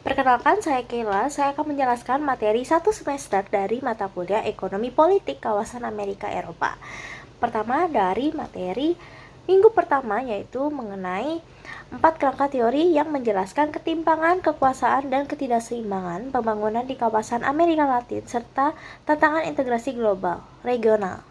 Perkenalkan, saya Kayla. Saya akan menjelaskan materi satu semester dari mata kuliah Ekonomi Politik Kawasan Amerika Eropa. Pertama dari materi minggu pertama, yaitu mengenai 4 kerangka teori yang menjelaskan ketimpangan, kekuasaan, dan ketidakseimbangan pembangunan di kawasan Amerika Latin serta tantangan integrasi global regional.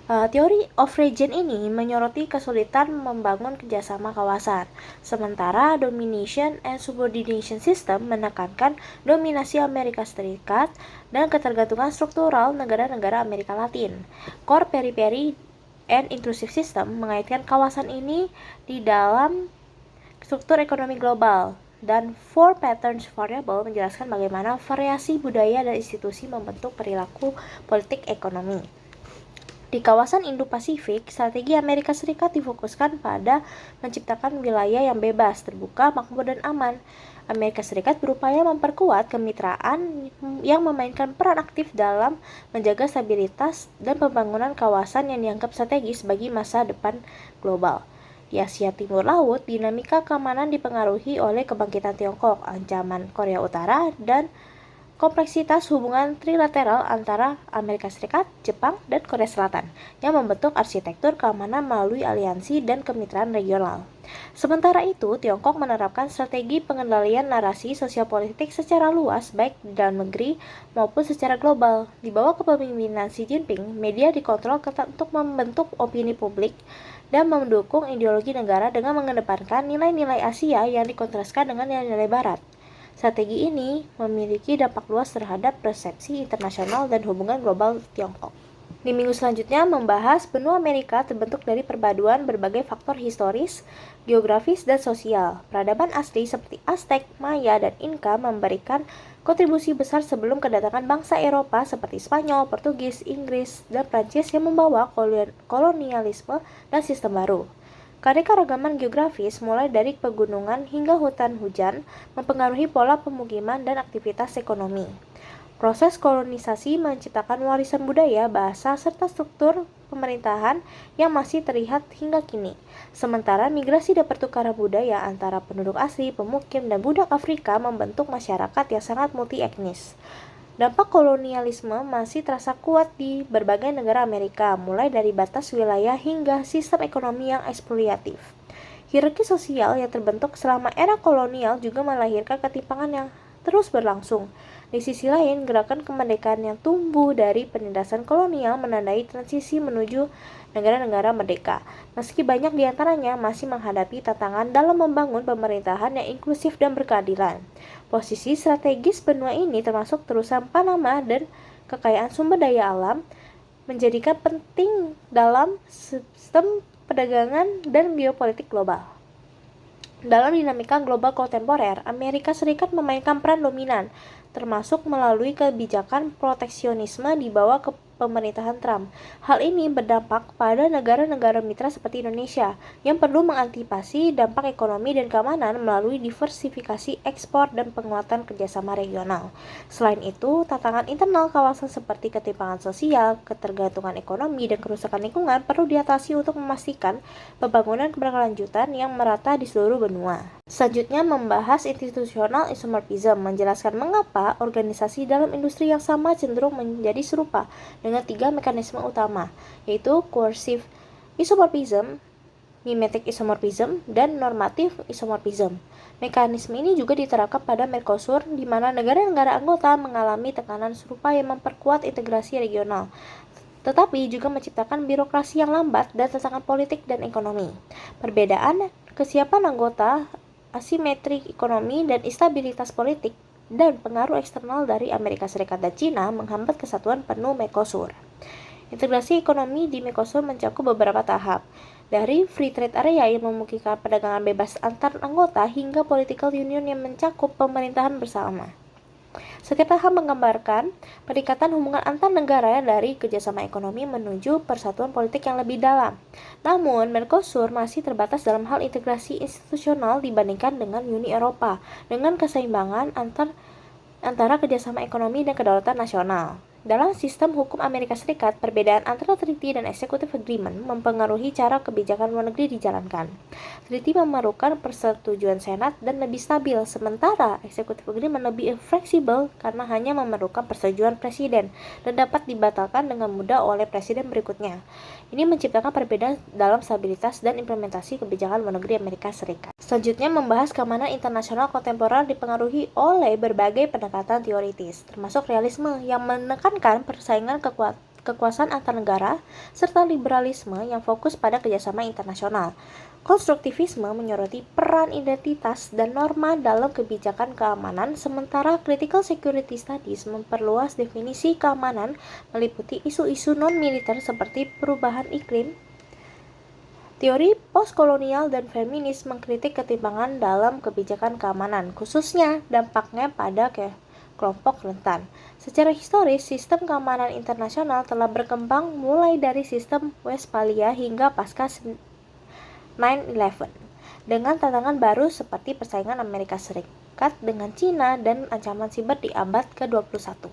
Teori of region ini menyoroti kesulitan membangun kerjasama kawasan, sementara domination and subordination system menekankan dominasi Amerika Serikat dan ketergantungan struktural negara-negara Amerika Latin. Core periphery and intrusive system mengaitkan kawasan ini di dalam struktur ekonomi global, dan four patterns variable menjelaskan bagaimana variasi budaya dan institusi membentuk perilaku politik ekonomi. Di kawasan Indo-Pasifik, strategi Amerika Serikat difokuskan pada menciptakan wilayah yang bebas, terbuka, makmur, dan aman. Amerika Serikat berupaya memperkuat kemitraan yang memainkan peran aktif dalam menjaga stabilitas dan pembangunan kawasan yang dianggap strategis bagi masa depan global. Di Asia Timur Laut, dinamika keamanan dipengaruhi oleh kebangkitan Tiongkok, ancaman Korea Utara, dan kompleksitas hubungan trilateral antara Amerika Serikat, Jepang, dan Korea Selatan yang membentuk arsitektur keamanan melalui aliansi dan kemitraan regional. Sementara itu, Tiongkok menerapkan strategi pengendalian narasi sosial politik secara luas baik di dalam negeri maupun secara global. Di bawah kepemimpinan Xi Jinping, media dikontrol ketat untuk membentuk opini publik dan mendukung ideologi negara dengan mengedepankan nilai-nilai Asia yang dikontraskan dengan nilai-nilai Barat. Strategi ini memiliki dampak luas terhadap persepsi internasional dan hubungan global Tiongkok. Di minggu selanjutnya membahas benua Amerika terbentuk dari perpaduan berbagai faktor historis, geografis, dan sosial. Peradaban asli seperti Aztec, Maya, dan Inca memberikan kontribusi besar sebelum kedatangan bangsa Eropa seperti Spanyol, Portugis, Inggris, dan Prancis yang membawa kolonialisme dan sistem baru. Keanekaragaman geografis mulai dari pegunungan hingga hutan hujan mempengaruhi pola pemukiman dan aktivitas ekonomi. Proses kolonisasi menciptakan warisan budaya, bahasa, serta struktur pemerintahan yang masih terlihat hingga kini. Sementara migrasi dan pertukaran budaya antara penduduk asli, pemukim, dan budak Afrika membentuk masyarakat yang sangat multi-etnis. Dampak kolonialisme masih terasa kuat di berbagai negara Amerika, mulai dari batas wilayah hingga sistem ekonomi yang eksploitatif. Hierarki sosial yang terbentuk selama era kolonial juga melahirkan ketimpangan yang terus berlangsung. Di sisi lain, gerakan kemerdekaan yang tumbuh dari penindasan kolonial menandai transisi menuju negara-negara merdeka, meski banyak di antaranya masih menghadapi tantangan dalam membangun pemerintahan yang inklusif dan berkeadilan. Posisi strategis benua ini termasuk terusan Panama dan kekayaan sumber daya alam menjadikan penting dalam sistem perdagangan dan geopolitik global. Dalam dinamika global kontemporer, Amerika Serikat memainkan peran dominan, termasuk melalui kebijakan proteksionisme di bawah pemerintahan Trump. Hal ini berdampak pada negara-negara mitra seperti Indonesia yang perlu mengantisipasi dampak ekonomi dan keamanan melalui diversifikasi ekspor dan penguatan kerjasama regional. Selain itu, tantangan internal kawasan seperti ketimpangan sosial, ketergantungan ekonomi, dan kerusakan lingkungan perlu diatasi untuk memastikan pembangunan berkelanjutan yang merata di seluruh benua. Selanjutnya membahas institusional isomorphism, menjelaskan mengapa organisasi dalam industri yang sama cenderung menjadi serupa dengan 3 mekanisme utama, yaitu coercive isomorphism, mimetic isomorphism, dan normative isomorphism. Mekanisme ini juga diterapkan pada Mercosur, di mana negara-negara anggota mengalami tekanan serupa yang memperkuat integrasi regional, tetapi juga menciptakan birokrasi yang lambat dan tantangan politik dan ekonomi. Perbedaan kesiapan anggota, asimetri ekonomi, dan instabilitas politik dan pengaruh eksternal dari Amerika Serikat dan Cina menghambat kesatuan penuh Mercosur. Integrasi ekonomi di Mercosur mencakup beberapa tahap, dari free trade area yang memungkinkan perdagangan bebas antar anggota hingga political union yang mencakup pemerintahan bersama. Setiap tahap menggambarkan peningkatan hubungan antar negara dari kerjasama ekonomi menuju persatuan politik yang lebih dalam. Namun, Mercosur masih terbatas dalam hal integrasi institusional dibandingkan dengan Uni Eropa, dengan keseimbangan antara kerjasama ekonomi dan kedaulatan nasional. Dalam sistem hukum Amerika Serikat, perbedaan antara treaty dan executive agreement mempengaruhi cara kebijakan luar negeri dijalankan. Treaty memerlukan persetujuan Senat dan lebih stabil, sementara executive agreement lebih fleksibel karena hanya memerlukan persetujuan presiden dan dapat dibatalkan dengan mudah oleh presiden berikutnya. Ini menciptakan perbedaan dalam stabilitas dan implementasi kebijakan luar negeri Amerika Serikat. Selanjutnya membahas keamanan internasional kontemporer dipengaruhi oleh berbagai pendekatan teoritis, termasuk realisme yang menekankan persaingan kekuasaan antar negara, serta liberalisme yang fokus pada kerjasama internasional. Konstruktivisme menyoroti peran identitas dan norma dalam kebijakan keamanan, sementara critical security studies memperluas definisi keamanan meliputi isu-isu non-militer seperti perubahan iklim. Teori postkolonial dan feminis mengkritik ketimpangan dalam kebijakan keamanan, khususnya dampaknya pada kelompok rentan. Secara historis, sistem keamanan internasional telah berkembang mulai dari sistem Westphalia hingga pasca 9/11, dengan tantangan baru seperti persaingan Amerika Serikat dengan Cina dan ancaman siber di abad ke-21.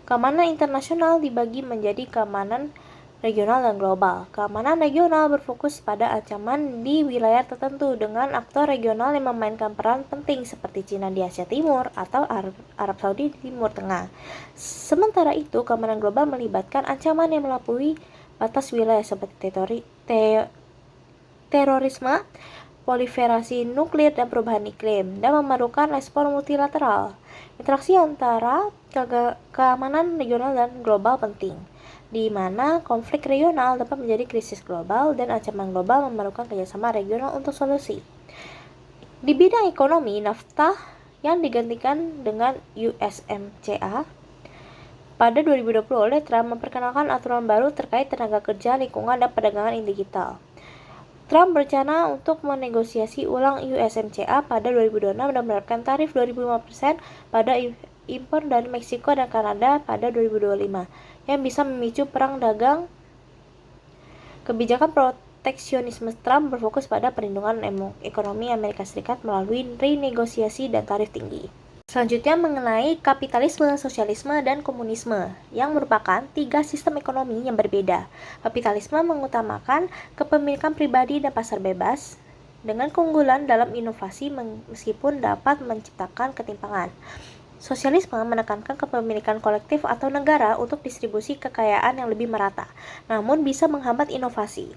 Keamanan internasional dibagi menjadi keamanan regional dan global. Keamanan regional berfokus pada ancaman di wilayah tertentu dengan aktor regional yang memainkan peran penting seperti Cina di Asia Timur atau Arab Saudi di Timur Tengah. Sementara itu, keamanan global melibatkan ancaman yang melampaui batas wilayah seperti terorisme, proliferasi nuklir, dan perubahan iklim, dan memerlukan respon multilateral. Interaksi antara keamanan regional dan global penting, di mana konflik regional dapat menjadi krisis global dan ancaman global memerlukan kerjasama regional untuk solusi. Di bidang ekonomi, NAFTA yang digantikan dengan USMCA pada 2020 oleh Trump memperkenalkan aturan baru terkait tenaga kerja, lingkungan, dan perdagangan digital. Trump berencana untuk menegosiasi ulang USMCA pada 2026 dan menerapkan tarif 25% pada impor dari Meksiko dan Kanada pada 2025 yang bisa memicu perang dagang. Kebijakan proteksionisme Trump berfokus pada perlindungan ekonomi Amerika Serikat melalui renegosiasi dan tarif tinggi. Selanjutnya mengenai kapitalisme, sosialisme, dan komunisme yang merupakan tiga sistem ekonomi yang berbeda. Kapitalisme mengutamakan kepemilikan pribadi dan pasar bebas dengan keunggulan dalam inovasi meskipun dapat menciptakan ketimpangan. Sosialisme menekankan kepemilikan kolektif atau negara untuk distribusi kekayaan yang lebih merata, namun bisa menghambat inovasi.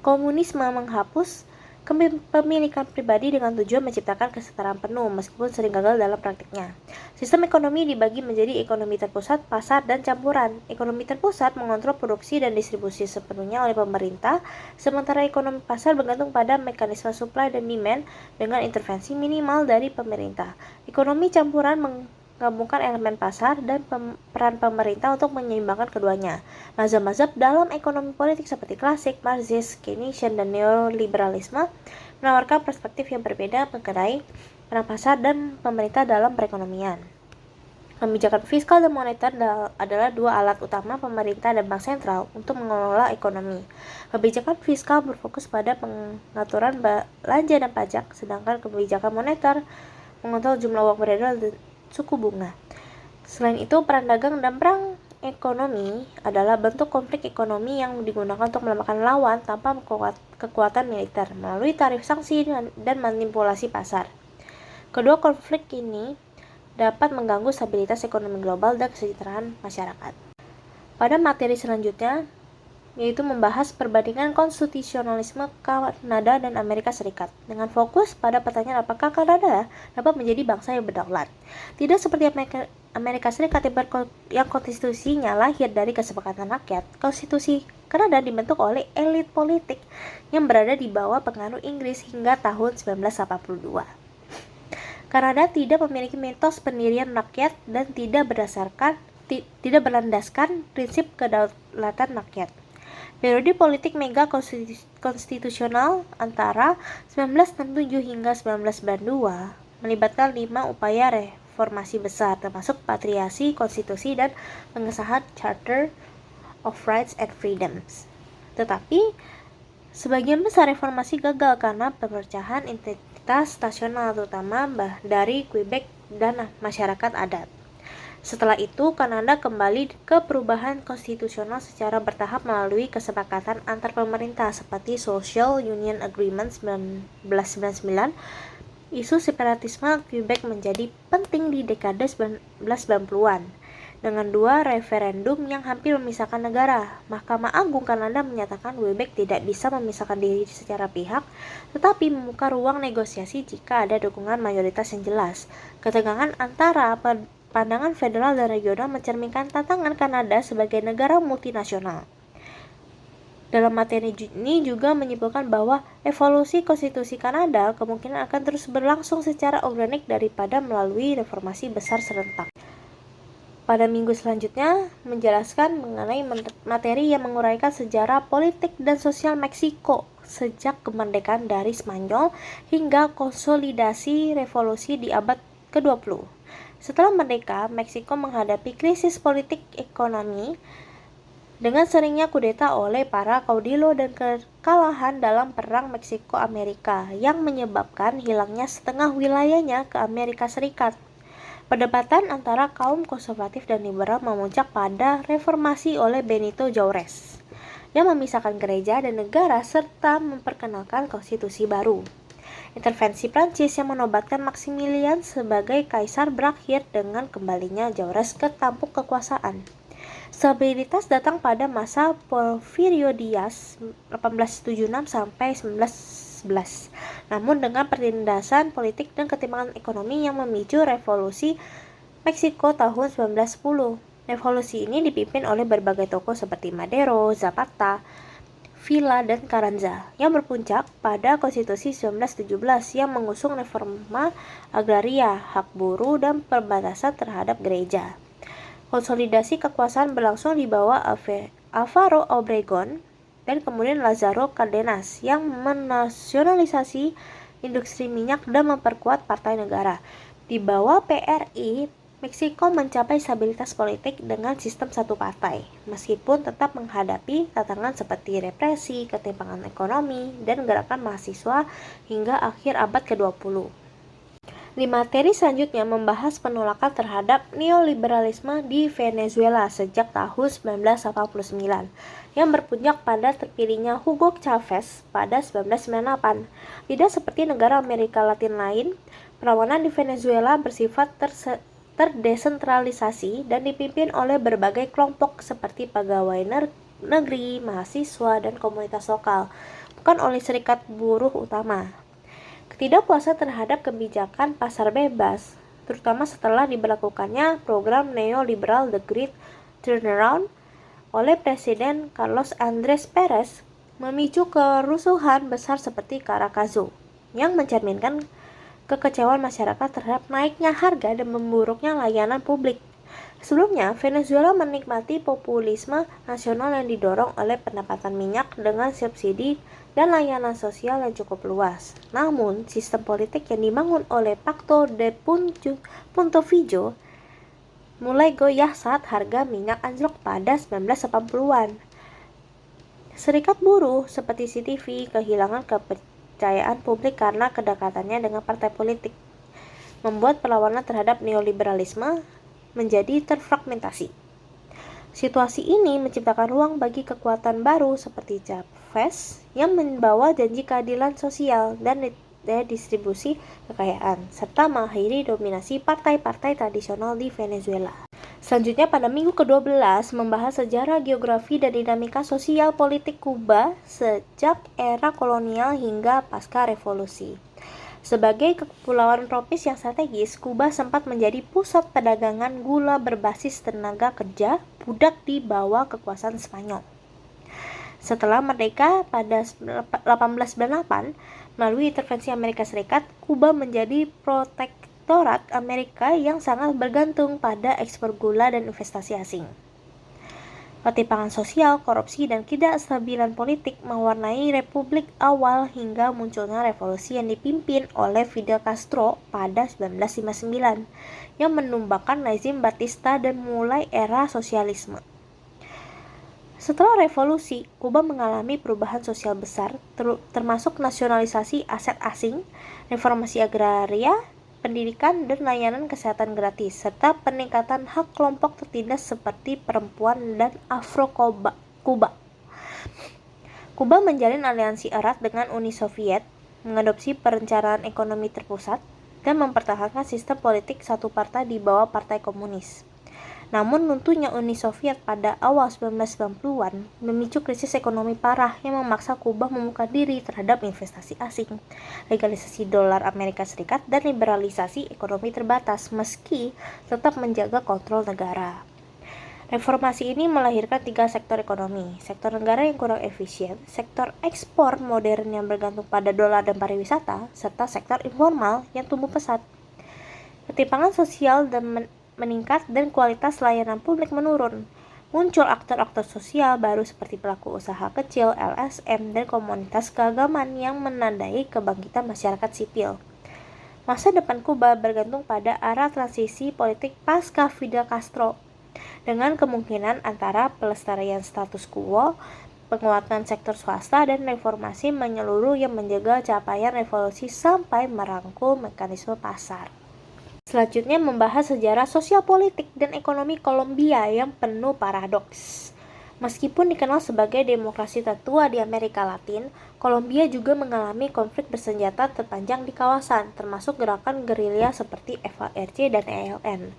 Komunisme menghapus kepemilikan pribadi dengan tujuan menciptakan kesetaraan penuh meskipun sering gagal dalam praktiknya. Sistem ekonomi dibagi menjadi ekonomi terpusat, pasar, dan campuran. Ekonomi terpusat mengontrol produksi dan distribusi sepenuhnya oleh pemerintah, sementara ekonomi pasar bergantung pada mekanisme supply dan demand dengan intervensi minimal dari pemerintah. Ekonomi campuran menggabungkan elemen pasar dan peran pemerintah untuk menyeimbangkan keduanya. Mazhab-mazhab dalam ekonomi politik seperti klasik, Marxist, Keynesian, dan neoliberalisme menawarkan perspektif yang berbeda mengenai peran pasar dan pemerintah dalam perekonomian. Kebijakan fiskal dan moneter adalah dua alat utama pemerintah dan bank sentral untuk mengelola ekonomi. Kebijakan fiskal berfokus pada pengaturan belanja dan pajak, sedangkan kebijakan moneter mengontrol jumlah uang beredar dan suku bunga. Selain itu, perang dagang dan perang ekonomi adalah bentuk konflik ekonomi yang digunakan untuk melemahkan lawan tanpa kekuatan militer melalui tarif sanksi dan manipulasi pasar. Kedua konflik ini dapat mengganggu stabilitas ekonomi global dan kesejahteraan masyarakat. Pada materi selanjutnya, yaitu membahas perbandingan konstitusionalisme Kanada dan Amerika Serikat, dengan fokus pada pertanyaan apakah Kanada dapat menjadi bangsa yang berdaulat. Tidak seperti Amerika Serikat yang konstitusinya lahir dari kesepakatan rakyat. Konstitusi Kanada dibentuk oleh elit politik yang berada di bawah pengaruh Inggris hingga tahun 1982. Kanada tidak memiliki mitos pendirian rakyat dan tidak berlandaskan prinsip kedaulatan rakyat. Periode politik mega konstitusional antara 1967 hingga 1992 melibatkan 5 upaya reformasi besar, termasuk patriasi, konstitusi, dan pengesahan Charter of Rights and Freedoms. Tetapi, sebagian besar reformasi gagal karena pemecahan identitas nasional, terutama dari Quebec dan masyarakat adat. Setelah itu, Kanada kembali ke perubahan konstitusional secara bertahap melalui kesepakatan antar pemerintah seperti Social Union Agreement 1999. Isu separatisme Quebec menjadi penting di dekade 1990-an. Dengan 2 referendum yang hampir memisahkan negara, Mahkamah Agung Kanada menyatakan Quebec tidak bisa memisahkan diri secara pihak, tetapi membuka ruang negosiasi jika ada dukungan mayoritas yang jelas. Ketegangan antara pandangan federal dan regional mencerminkan tantangan Kanada sebagai negara multinasional. Dalam materi ini juga menyimpulkan bahwa evolusi konstitusi Kanada kemungkinan akan terus berlangsung secara organik daripada melalui reformasi besar serentak. Pada minggu selanjutnya, menjelaskan mengenai materi yang menguraikan sejarah politik dan sosial Meksiko sejak kemerdekaan dari Spanyol hingga konsolidasi revolusi di abad ke-20. Setelah merdeka, Meksiko menghadapi krisis politik ekonomi dengan seringnya kudeta oleh para kaudillo dan kekalahan dalam Perang Meksiko-Amerika yang menyebabkan hilangnya setengah wilayahnya ke Amerika Serikat. Perdebatan antara kaum konservatif dan liberal memuncak pada reformasi oleh Benito Juárez yang memisahkan gereja dan negara serta memperkenalkan konstitusi baru. Intervensi Prancis yang menobatkan Maximilian sebagai kaisar berakhir dengan kembalinya Juárez ke tampuk kekuasaan. Stabilitas datang pada masa Porfirio Díaz 1876 sampai 1911. Namun dengan perlindasan politik dan ketimpangan ekonomi yang memicu revolusi Meksiko tahun 1910. Revolusi ini dipimpin oleh berbagai tokoh seperti Madero, Zapata, Villa, dan Carranza yang berpuncak pada Konstitusi 1917 yang mengusung reforma agraria, hak buruh, dan pembatasan terhadap gereja. Konsolidasi kekuasaan berlangsung di bawah Álvaro Obregón dan kemudian Lázaro Cárdenas yang menasionalisasi industri minyak dan memperkuat Partai Negara. Di bawah PRI, Meksiko mencapai stabilitas politik dengan sistem satu partai, meskipun tetap menghadapi tantangan seperti represi, ketimpangan ekonomi, dan gerakan mahasiswa hingga akhir abad ke-20. Di materi selanjutnya membahas penolakan terhadap neoliberalisme di Venezuela sejak tahun 1989 yang berpuncak pada terpilihnya Hugo Chavez pada 1998. Tidak seperti negara Amerika Latin lain, perlawanan di Venezuela bersifat terdesentralisasi dan dipimpin oleh berbagai kelompok seperti pegawai negeri, mahasiswa, dan komunitas lokal, bukan oleh serikat buruh utama. Ketidakpuasan terhadap kebijakan pasar bebas, terutama setelah diberlakukannya program neoliberal The Great Turnaround oleh Presiden Carlos Andrés Pérez, memicu kerusuhan besar seperti Caracazo, yang mencerminkan kekecewaan masyarakat terhadap naiknya harga dan memburuknya layanan publik. Sebelumnya, Venezuela menikmati populisme nasional yang didorong oleh pendapatan minyak dengan subsidi dan layanan sosial yang cukup luas. Namun, sistem politik yang dibangun oleh Pacto de Punto Fijo mulai goyah saat harga minyak anjlok pada 1980-an. Serikat buruh seperti CTV kehilangan kepercayaan publik karena kedekatannya dengan partai politik, membuat perlawanan terhadap neoliberalisme menjadi terfragmentasi. Situasi ini menciptakan ruang bagi kekuatan baru seperti Chavez yang membawa janji keadilan sosial dan redistribusi kekayaan, serta mengakhiri dominasi partai-partai tradisional di Venezuela. Selanjutnya pada minggu ke-12 membahas sejarah, geografi, dan dinamika sosial politik Kuba sejak era kolonial hingga pasca revolusi. Sebagai kepulauan tropis yang strategis, Kuba sempat menjadi pusat perdagangan gula berbasis tenaga kerja budak di bawah kekuasaan Spanyol. Setelah merdeka pada 1898, melalui intervensi Amerika Serikat, Kuba menjadi protektorat Amerika yang sangat bergantung pada ekspor gula dan investasi asing. Ketimpangan sosial, korupsi, dan ketidakstabilan politik mewarnai republik awal hingga munculnya revolusi yang dipimpin oleh Fidel Castro pada 1959 yang menumbangkan rezim Batista dan mulai era sosialisme. Setelah revolusi, Kuba mengalami perubahan sosial besar termasuk nasionalisasi aset asing, reformasi agraria, pendidikan dan layanan kesehatan gratis, serta peningkatan hak kelompok tertindas seperti perempuan dan Afro-Kuba. Kuba menjalin aliansi erat dengan Uni Soviet, mengadopsi perencanaan ekonomi terpusat, dan mempertahankan sistem politik satu partai di bawah Partai Komunis. Namun runtuhnya Uni Soviet pada awal 1990-an memicu krisis ekonomi parah yang memaksa Kuba membuka diri terhadap investasi asing, legalisasi dolar Amerika Serikat, dan liberalisasi ekonomi terbatas meski tetap menjaga kontrol negara. Reformasi ini melahirkan 3 sektor ekonomi: sektor negara yang kurang efisien, sektor ekspor modern yang bergantung pada dolar dan pariwisata, serta sektor informal yang tumbuh pesat. Ketimpangan sosial dan meningkat dan kualitas layanan publik menurun. Muncul aktor-aktor sosial baru seperti pelaku usaha kecil, LSM, dan komunitas keagamaan yang menandai kebangkitan masyarakat sipil. Masa depan Kuba bergantung pada arah transisi politik pasca Fidel Castro, dengan kemungkinan antara pelestarian status quo, penguatan sektor swasta, dan reformasi menyeluruh yang menjaga capaian revolusi sampai merangkul mekanisme pasar. Selanjutnya membahas sejarah sosial politik dan ekonomi Kolombia yang penuh paradoks. Meskipun dikenal sebagai demokrasi tertua di Amerika Latin, Kolombia juga mengalami konflik bersenjata terpanjang di kawasan, termasuk gerakan gerilya seperti FARC dan ELN.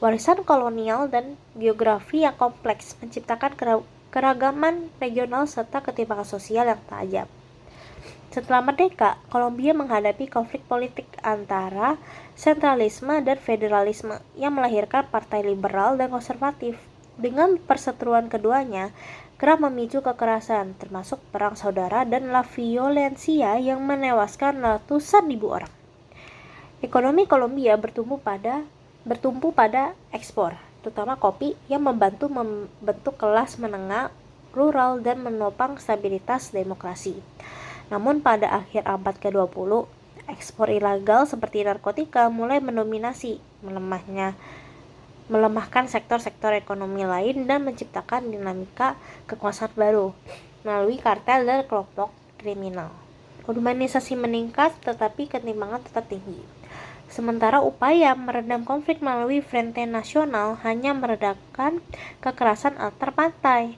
Warisan kolonial dan geografi yang kompleks menciptakan keragaman regional serta ketimpangan sosial yang tajam. Setelah merdeka, Kolombia menghadapi konflik politik antara sentralisme dan federalisme yang melahirkan partai liberal dan konservatif. Dengan perseteruan keduanya, kerap memicu kekerasan, termasuk perang saudara dan la violencia yang menewaskan ratusan ribu orang. Ekonomi Kolombia bertumpu pada ekspor, terutama kopi, yang membantu membentuk kelas menengah rural dan menopang stabilitas demokrasi. Namun pada akhir abad ke-20, ekspor ilegal seperti narkotika mulai mendominasi, melemahkan sektor-sektor ekonomi lain dan menciptakan dinamika kekuasaan baru melalui kartel dan kelompok kriminal. Urbanisasi meningkat tetapi ketimpangan tetap tinggi. Sementara upaya meredam konflik melalui Frente Nasional hanya meredakan kekerasan antar partai,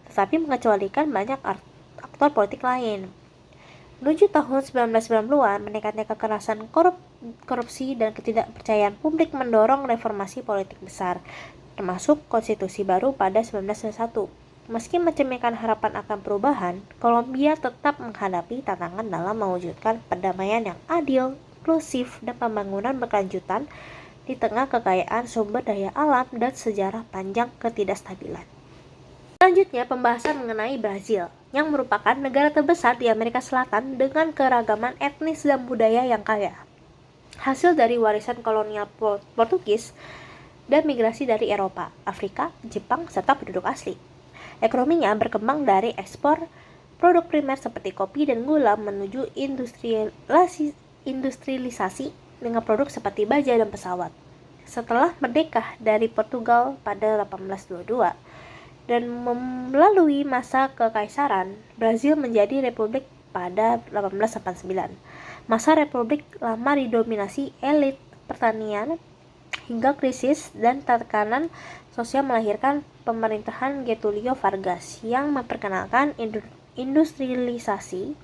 tetapi mengecualikan banyak aktor politik lain. Menuju tahun 1990-an, meningkatnya kekerasan, korupsi, dan ketidakpercayaan publik mendorong reformasi politik besar, termasuk konstitusi baru pada 1991. Meski mencerminkan harapan akan perubahan, Kolombia tetap menghadapi tantangan dalam mewujudkan perdamaian yang adil, inklusif, dan pembangunan berkelanjutan di tengah kekayaan sumber daya alam dan sejarah panjang ketidakstabilan. Selanjutnya, pembahasan mengenai Brazil, yang merupakan negara terbesar di Amerika Selatan dengan keragaman etnis dan budaya yang kaya. Hasil dari warisan kolonial Portugis dan migrasi dari Eropa, Afrika, Jepang, serta penduduk asli. Ekonominya berkembang dari ekspor produk primer seperti kopi dan gula menuju industrialisasi dengan produk seperti baja dan pesawat. Setelah merdeka dari Portugal pada 1822, dan melalui masa kekaisaran, Brazil menjadi republik pada 1889. Masa republik lama didominasi elit pertanian hingga krisis dan tekanan sosial melahirkan pemerintahan Getulio Vargas yang memperkenalkan industrialisasi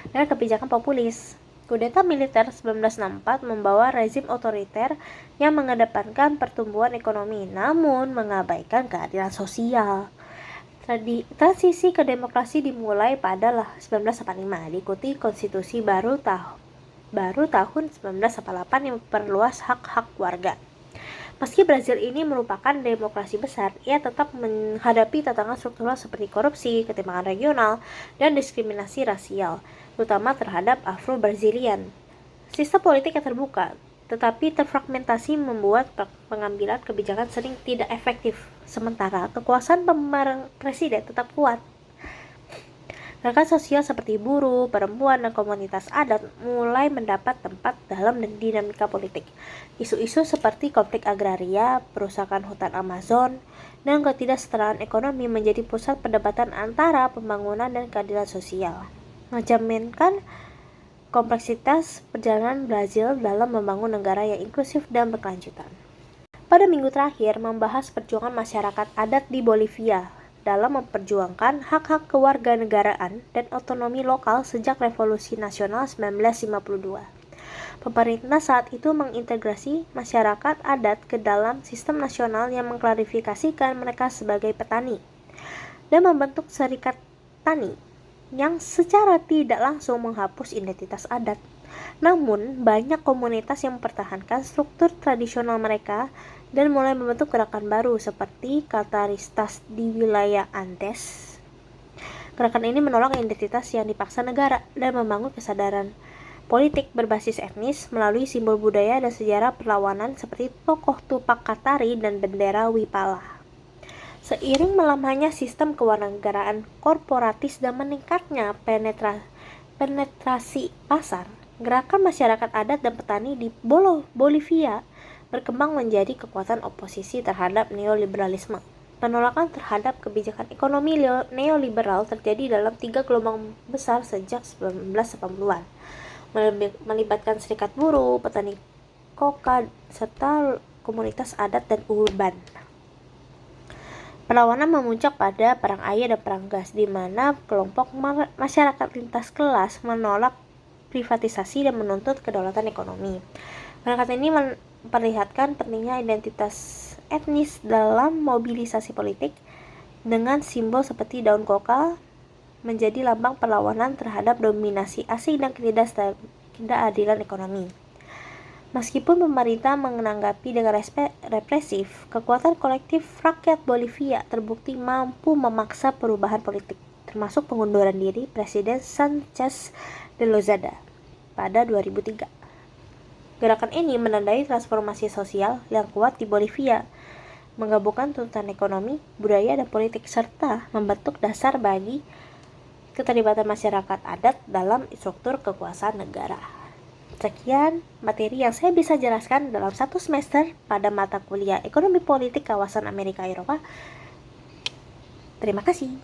dan kebijakan populis. Kudeta militer 1964 membawa rezim otoriter yang mengedepankan pertumbuhan ekonomi namun mengabaikan keadilan sosial. Transisi ke demokrasi dimulai pada 1945, diikuti konstitusi baru tahun 1948 yang memperluas hak-hak warga. Meski Brazil ini merupakan demokrasi besar, ia tetap menghadapi tantangan struktural seperti korupsi, ketimpangan regional, dan diskriminasi rasial, terutama terhadap Afro-Brazilian. Sistem politik yang terbuka, tetapi terfragmentasi membuat pengambilan kebijakan sering tidak efektif, sementara kekuasaan presiden tetap kuat. Gerakan sosial seperti buruh, perempuan, dan komunitas adat mulai mendapat tempat dalam dinamika politik. Isu-isu seperti konflik agraria, perusakan hutan Amazon, dan ketidaksetaraan ekonomi menjadi pusat perdebatan antara pembangunan dan keadilan sosial. Mencerminkan kompleksitas perjalanan Brazil dalam membangun negara yang inklusif dan berkelanjutan. Pada minggu terakhir membahas perjuangan masyarakat adat di Bolivia dalam memperjuangkan hak-hak kewarganegaraan dan otonomi lokal sejak Revolusi Nasional 1952. Pemerintah saat itu mengintegrasi masyarakat adat ke dalam sistem nasional yang mengklarifikasikan mereka sebagai petani dan membentuk serikat tani yang secara tidak langsung menghapus identitas adat. Namun, banyak komunitas yang mempertahankan struktur tradisional mereka dan mulai membentuk gerakan baru seperti Cataristas di wilayah Andes. Gerakan ini menolak identitas yang dipaksa negara dan membangun kesadaran politik berbasis etnis melalui simbol budaya dan sejarah perlawanan seperti tokoh Tupac Katari dan bendera Wipala. Seiring melamanya sistem kewarganegaraan korporatis dan meningkatnya penetrasi pasar, gerakan masyarakat adat dan petani di Bolivia berkembang menjadi kekuatan oposisi terhadap neoliberalisme. Penolakan terhadap kebijakan ekonomi neoliberal terjadi dalam 3 gelombang besar sejak 1980-an, melibatkan serikat buruh, petani koka, serta komunitas adat dan urban. Perlawanan memuncak pada Perang Air dan Perang Gas, di mana kelompok masyarakat lintas kelas menolak privatisasi dan menuntut kedaulatan ekonomi. Gerakan ini memperlihatkan pentingnya identitas etnis dalam mobilisasi politik, dengan simbol seperti daun koka menjadi lambang perlawanan terhadap dominasi asing dan ketidakadilan ekonomi. Meskipun pemerintah menanggapi dengan represif, kekuatan kolektif rakyat Bolivia terbukti mampu memaksa perubahan politik, termasuk pengunduran diri Presiden Sanchez de Lozada pada 2003. Gerakan ini menandai transformasi sosial yang kuat di Bolivia, menggabungkan tuntutan ekonomi, budaya, dan politik, serta membentuk dasar bagi keterlibatan masyarakat adat dalam struktur kekuasaan negara. Sekian materi yang saya bisa jelaskan dalam 1 semester pada mata kuliah Ekonomi Politik Kawasan Amerika Eropa. Terima kasih.